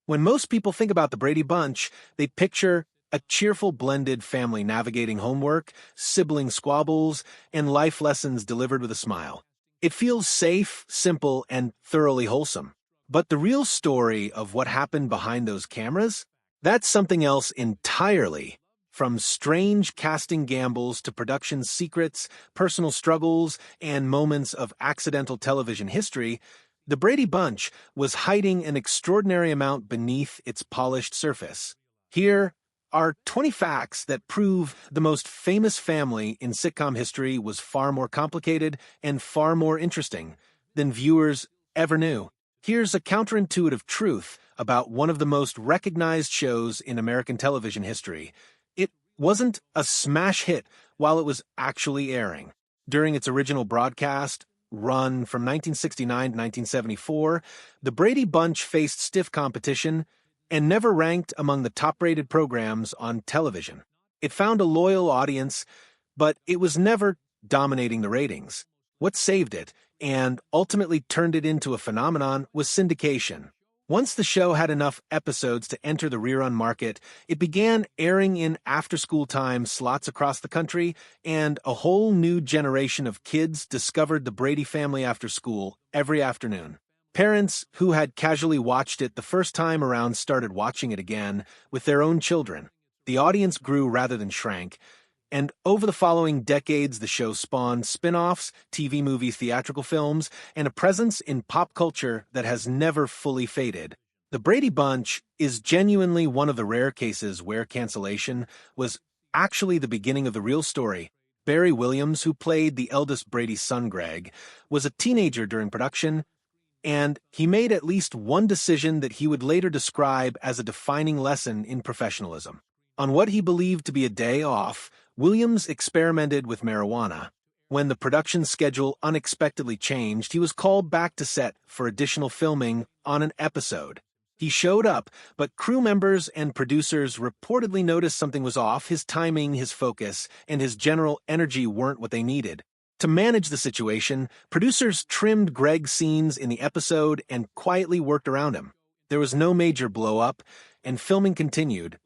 When most people think about the Brady Bunch, they picture a cheerful blended family navigating homework, sibling squabbles, and life lessons delivered with a smile. It feels safe, simple, and thoroughly wholesome. But the real story of what happened behind those cameras? That's something else entirely. From strange casting gambles to production secrets, personal struggles, and moments of accidental television history, the Brady Bunch was hiding an extraordinary amount beneath its polished surface. Here are 20 facts that prove the most famous family in sitcom history was far more complicated and far more interesting than viewers ever knew. Here's a counterintuitive truth about one of the most recognized shows in American television history. It wasn't a smash hit while it was actually airing. During its original broadcast, run from 1969 to 1974, the Brady Bunch faced stiff competition and never ranked among the top-rated programs on television. It found a loyal audience, but it was never dominating the ratings. What saved it, and ultimately turned it into a phenomenon, was syndication. Once the show had enough episodes to enter the rerun market, it began airing in after-school time slots across the country, and a whole new generation of kids discovered the Brady family after school every afternoon. Parents who had casually watched it the first time around started watching it again with their own children. The audience grew rather than shrank, and over the following decades the show spawned spin-offs, TV movies, theatrical films, and a presence in pop culture that has never fully faded. The Brady Bunch is genuinely one of the rare cases where cancellation was actually the beginning of the real story. Barry Williams, who played the eldest Brady's son Greg, was a teenager during production, and he made at least one decision that he would later describe as a defining lesson in professionalism. On what he believed to be a day off, Williams experimented with marijuana. When the production schedule unexpectedly changed, he was called back to set for additional filming on an episode. He showed up, but crew members and producers reportedly noticed something was off. His timing, his focus, and his general energy weren't what they needed. To manage the situation, producers trimmed Greg's scenes in the episode and quietly worked around him. There was no major blow-up, and filming continued.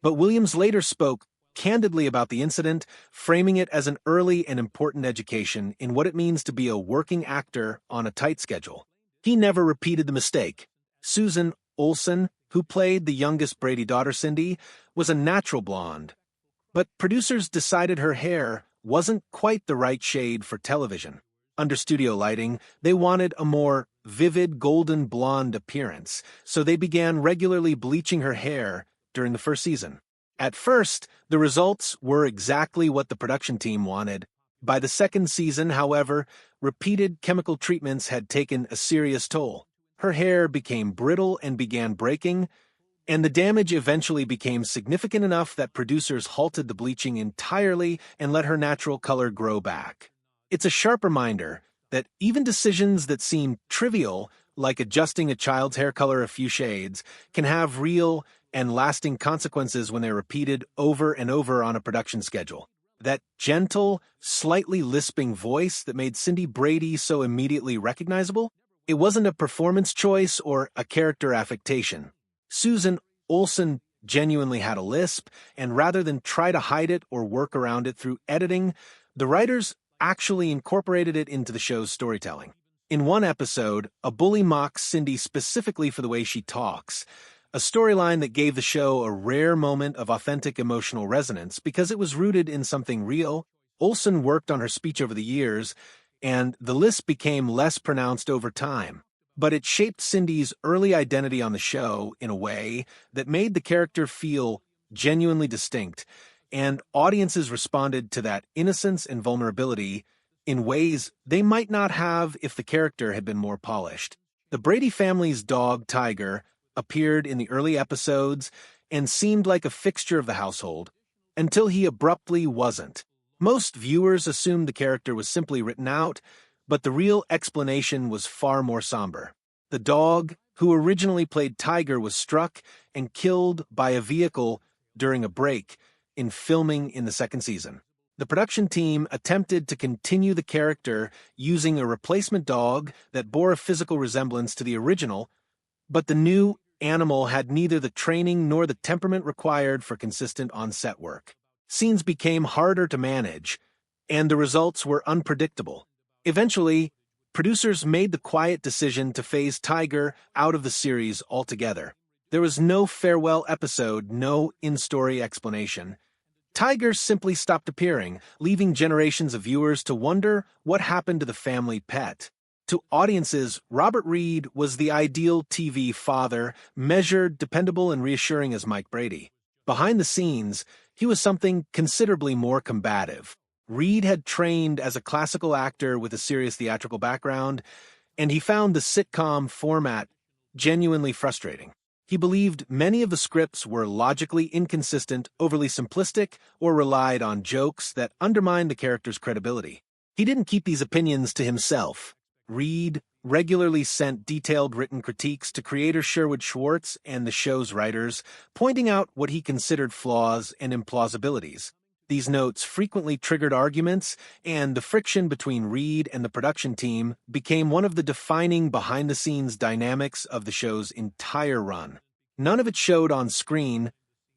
But Williams later spoke candidly about the incident, framing it as an early and important education in what it means to be a working actor on a tight schedule. He never repeated the mistake. Susan Olsen, who played the youngest Brady daughter Cindy, was a natural blonde. But producers decided her hair wasn't quite the right shade for television. Under studio lighting, they wanted a more vivid golden blonde appearance, so they began regularly bleaching her hair during the first season. At first, the results were exactly what the production team wanted. By the second season, however, repeated chemical treatments had taken a serious toll. Her hair became brittle and began breaking, and the damage eventually became significant enough that producers halted the bleaching entirely and let her natural color grow back. It's a sharp reminder that even decisions that seem trivial, like adjusting a child's hair color a few shades, can have real and lasting consequences when they're repeated over and over on a production schedule. That gentle, slightly lisping voice that made Cindy Brady so immediately recognizable? It wasn't a performance choice or a character affectation. Susan Olsen genuinely had a lisp, and rather than try to hide it or work around it through editing, the writers actually incorporated it into the show's storytelling. In one episode, a bully mocks Cindy specifically for the way she talks, a storyline that gave the show a rare moment of authentic emotional resonance because it was rooted in something real. Olsen worked on her speech over the years, and the lisp became less pronounced over time. But it shaped Cindy's early identity on the show in a way that made the character feel genuinely distinct, and audiences responded to that innocence and vulnerability in ways they might not have if the character had been more polished. The Brady family's dog, Tiger, appeared in the early episodes and seemed like a fixture of the household, until he abruptly wasn't. Most viewers assumed the character was simply written out, but the real explanation was far more somber. The dog, who originally played Tiger, was struck and killed by a vehicle during a break in filming in the second season. The production team attempted to continue the character using a replacement dog that bore a physical resemblance to the original, but the new, animal had neither the training nor the temperament required for consistent on-set work. Scenes became harder to manage, and the results were unpredictable. Eventually, producers made the quiet decision to phase Tiger out of the series altogether. There was no farewell episode, no in-story explanation. Tiger simply stopped appearing, leaving generations of viewers to wonder what happened to the family pet. To audiences, Robert Reed was the ideal TV father, measured, dependable, and reassuring as Mike Brady. Behind the scenes, he was something considerably more combative. Reed had trained as a classical actor with a serious theatrical background, and he found the sitcom format genuinely frustrating. He believed many of the scripts were logically inconsistent, overly simplistic, or relied on jokes that undermined the character's credibility. He didn't keep these opinions to himself. Reed regularly sent detailed written critiques to creator Sherwood Schwartz and the show's writers, pointing out what he considered flaws and implausibilities. These notes frequently triggered arguments, and the friction between Reed and the production team became one of the defining behind-the-scenes dynamics of the show's entire run. None of it showed on screen.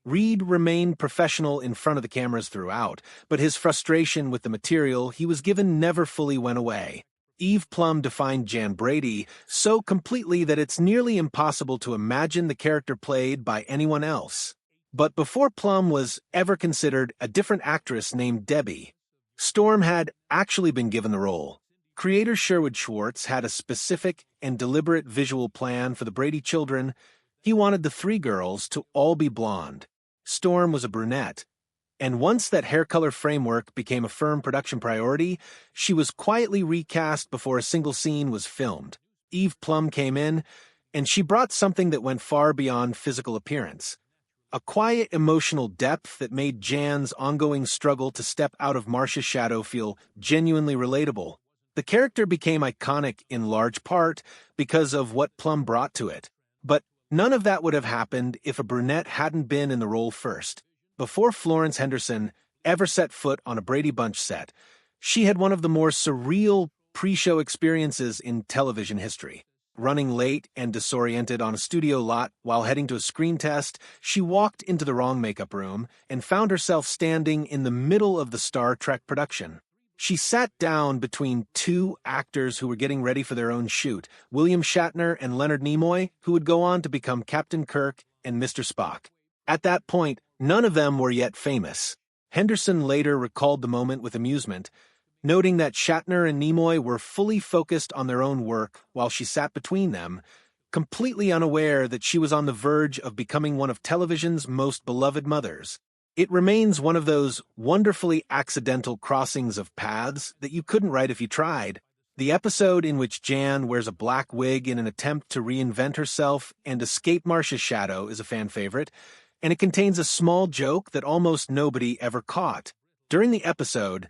Reed remained professional in front of the cameras throughout, but his frustration with the material he was given never fully went away. Eve Plum defined Jan Brady so completely that it's nearly impossible to imagine the character played by anyone else. But before Plum was ever considered, a different actress named Debbie Storm had actually been given the role. Creator Sherwood Schwartz had a specific and deliberate visual plan for the Brady children. He wanted the three girls to all be blonde. Storm was a brunette, and once that hair color framework became a firm production priority, she was quietly recast before a single scene was filmed. Eve Plum came in, and she brought something that went far beyond physical appearance. A quiet emotional depth that made Jan's ongoing struggle to step out of Marcia's shadow feel genuinely relatable. The character became iconic in large part because of what Plum brought to it. But none of that would have happened if a brunette hadn't been in the role first. Before Florence Henderson ever set foot on a Brady Bunch set, she had one of the more surreal pre-show experiences in television history. Running late and disoriented on a studio lot while heading to a screen test, she walked into the wrong makeup room and found herself standing in the middle of the Star Trek production. She sat down between two actors who were getting ready for their own shoot, William Shatner and Leonard Nimoy, who would go on to become Captain Kirk and Mr. Spock. At that point, none of them were yet famous. Henderson later recalled the moment with amusement, noting that Shatner and Nimoy were fully focused on their own work while she sat between them, completely unaware that she was on the verge of becoming one of television's most beloved mothers. It remains one of those wonderfully accidental crossings of paths that you couldn't write if you tried. The episode in which Jan wears a black wig in an attempt to reinvent herself and escape Marcia's shadow is a fan favorite, and it contains a small joke that almost nobody ever caught. During the episode,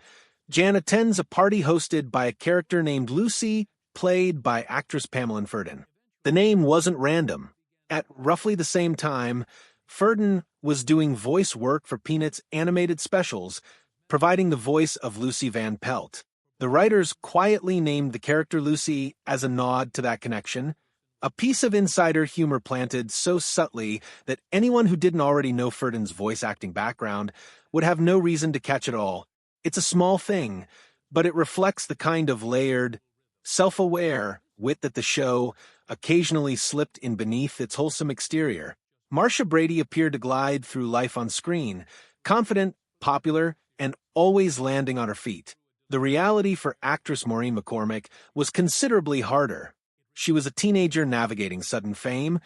Jan attends a party hosted by a character named Lucy, played by actress Pamela Ferdin. The name wasn't random. At roughly the same time, Ferdin was doing voice work for Peanuts animated specials, providing the voice of Lucy Van Pelt. The writers quietly named the character Lucy as a nod to that connection, a piece of insider humor planted so subtly that anyone who didn't already know Ferdin's voice acting background would have no reason to catch it all. It's a small thing, but it reflects the kind of layered, self-aware wit that the show occasionally slipped in beneath its wholesome exterior. Marcia Brady appeared to glide through life on screen, confident, popular, and always landing on her feet. The reality for actress Maureen McCormick was considerably harder. She was a teenager navigating sudden fame,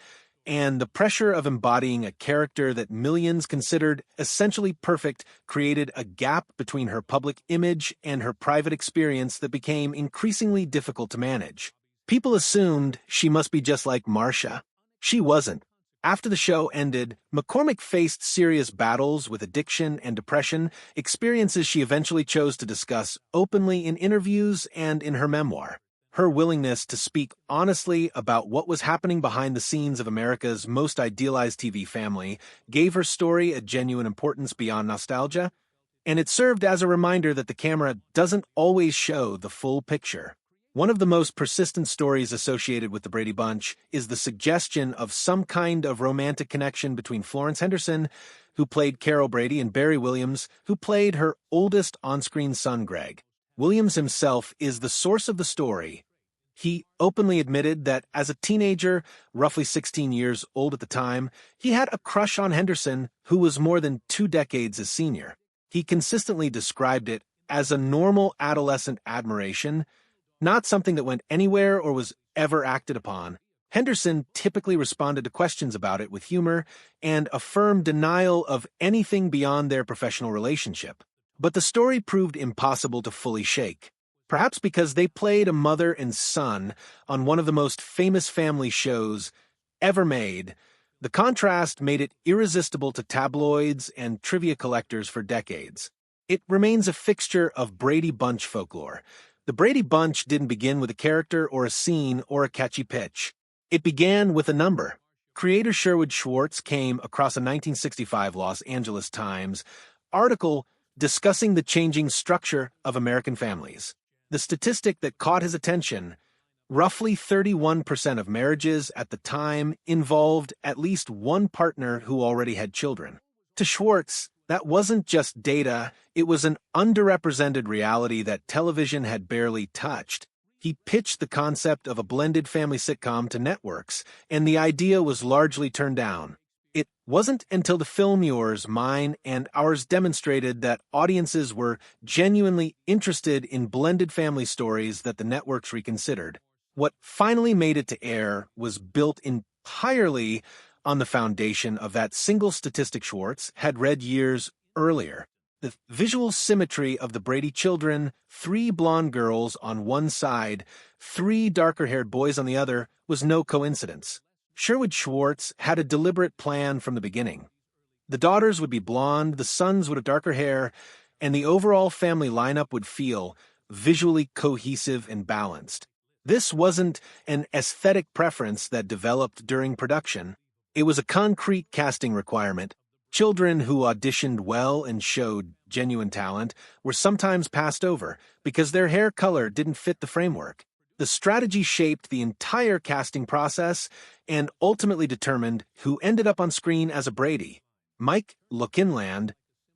and the pressure of embodying a character that millions considered essentially perfect created a gap between her public image and her private experience that became increasingly difficult to manage. People assumed she must be just like Marcia. She wasn't. After the show ended, McCormick faced serious battles with addiction and depression, experiences she eventually chose to discuss openly in interviews and in her memoir. Her willingness to speak honestly about what was happening behind the scenes of America's most idealized TV family gave her story a genuine importance beyond nostalgia, and it served as a reminder that the camera doesn't always show the full picture. One of the most persistent stories associated with the Brady Bunch is the suggestion of some kind of romantic connection between Florence Henderson, who played Carol Brady, and Barry Williams, who played her oldest on-screen son, Greg. Williams himself is the source of the story. He openly admitted that as a teenager, roughly 16 years old at the time, he had a crush on Henderson, who was more than 2 decades his senior. He consistently described it as a normal adolescent admiration, not something that went anywhere or was ever acted upon. Henderson typically responded to questions about it with humor and a firm denial of anything beyond their professional relationship. But the story proved impossible to fully shake. Perhaps because they played a mother and son on one of the most famous family shows ever made, the contrast made it irresistible to tabloids and trivia collectors for decades. It remains a fixture of Brady Bunch folklore. The Brady Bunch didn't begin with a character or a scene or a catchy pitch. It began with a number. Creator Sherwood Schwartz came across a 1965 Los Angeles Times article discussing the changing structure of American families. The statistic that caught his attention: roughly 31% of marriages at the time involved at least one partner who already had children. To Schwartz, that wasn't just data, it was an underrepresented reality that television had barely touched. He pitched the concept of a blended family sitcom to networks, and the idea was largely turned down. It wasn't until the film Yours, Mine, and Ours demonstrated that audiences were genuinely interested in blended family stories that the networks reconsidered. What finally made it to air was built entirely on the foundation of that single statistic Schwartz had read years earlier. The visual symmetry of the Brady children, 3 blonde girls on one side, 3 darker-haired boys on the other, was no coincidence. Sherwood Schwartz had a deliberate plan from the beginning. The daughters would be blonde, the sons would have darker hair, and the overall family lineup would feel visually cohesive and balanced. This wasn't an aesthetic preference that developed during production. It was a concrete casting requirement. Children who auditioned well and showed genuine talent were sometimes passed over because their hair color didn't fit the framework. The strategy shaped the entire casting process and ultimately determined who ended up on screen as a Brady. Mike Brady,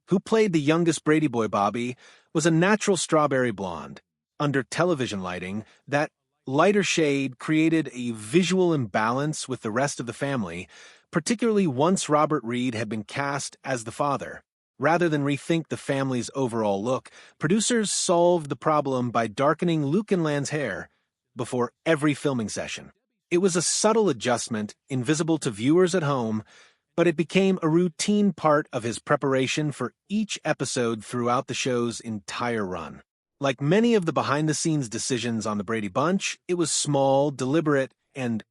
who played the youngest Brady boy Bobby, was a natural strawberry blonde. Under television lighting, that lighter shade created a visual imbalance with the rest of the family, particularly once Robert Reed had been cast as the father. Rather than rethink the family's overall look, producers solved the problem by darkening Lukenland's hair before every filming session. It was a subtle adjustment, invisible to viewers at home, but it became a routine part of his preparation for each episode throughout the show's entire run. Like many of the behind-the-scenes decisions on the Brady Bunch, it was small, deliberate, and